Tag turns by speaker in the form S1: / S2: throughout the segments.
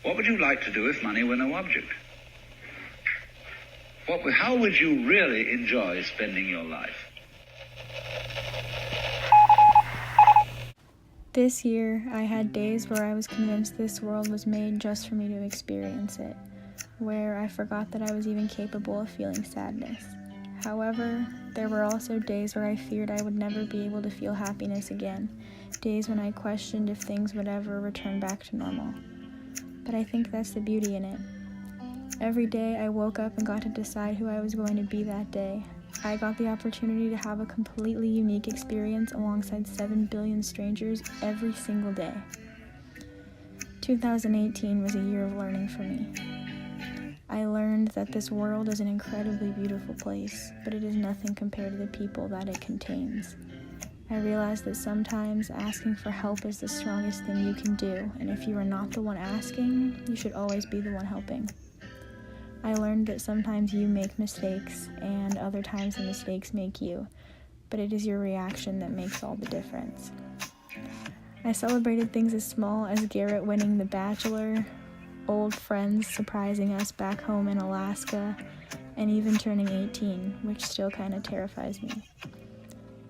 S1: What would you like to do if money were no object? How would you really enjoy spending your life?
S2: This year, I had days where I was convinced this world was made just for me to experience it, where I forgot that I was even capable of feeling sadness. However, there were also days where I feared I would never be able to feel happiness again, days when I questioned if things would ever return back to normal. But I think that's the beauty in it. Every day I woke up and got to decide who I was going to be that day. I got the opportunity to have a completely unique experience alongside 7 billion strangers every single day. 2018 was a year of learning for me. I learned that this world is an incredibly beautiful place, but it is nothing compared to the people that it contains. I realized that sometimes asking for help is the strongest thing you can do, and if you are not the one asking, you should always be the one helping. I learned that sometimes you make mistakes, and other times the mistakes make you, but it is your reaction that makes all the difference. I celebrated things as small as Garrett winning The Bachelor, old friends surprising us back home in Alaska, and even turning 18, which still kind of terrifies me.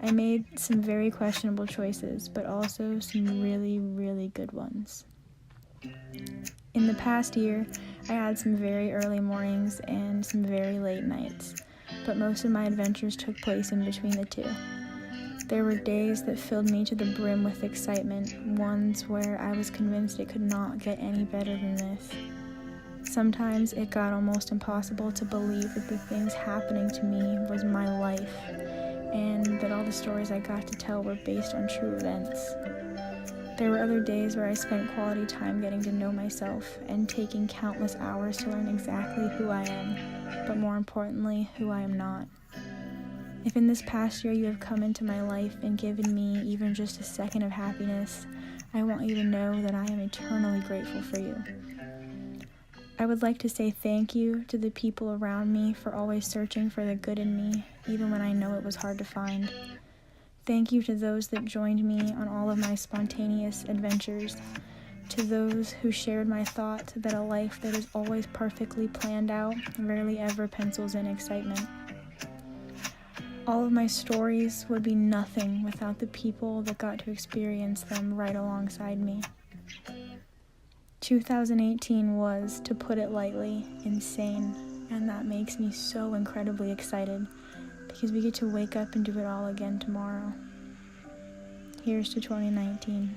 S2: I made some very questionable choices, but also some really, really good ones. In the past year, I had some very early mornings and some very late nights, but most of my adventures took place in between the two. There were days that filled me to the brim with excitement, ones where I was convinced it could not get any better than this. Sometimes it got almost impossible to believe that the things happening to me was my life, and that all the stories I got to tell were based on true events. There were other days where I spent quality time getting to know myself and taking countless hours to learn exactly who I am, but more importantly, who I am not. If in this past year you have come into my life and given me even just a second of happiness, I want you to know that I am eternally grateful for you. I would like to say thank you to the people around me for always searching for the good in me, even when I know it was hard to find. Thank you to those that joined me on all of my spontaneous adventures, to those who shared my thought that a life that is always perfectly planned out rarely ever pencils in excitement. All of my stories would be nothing without the people that got to experience them right alongside me. 2018 was, to put it lightly, insane, and that makes me so incredibly excited because we get to wake up and do it all again tomorrow. Here's to 2019.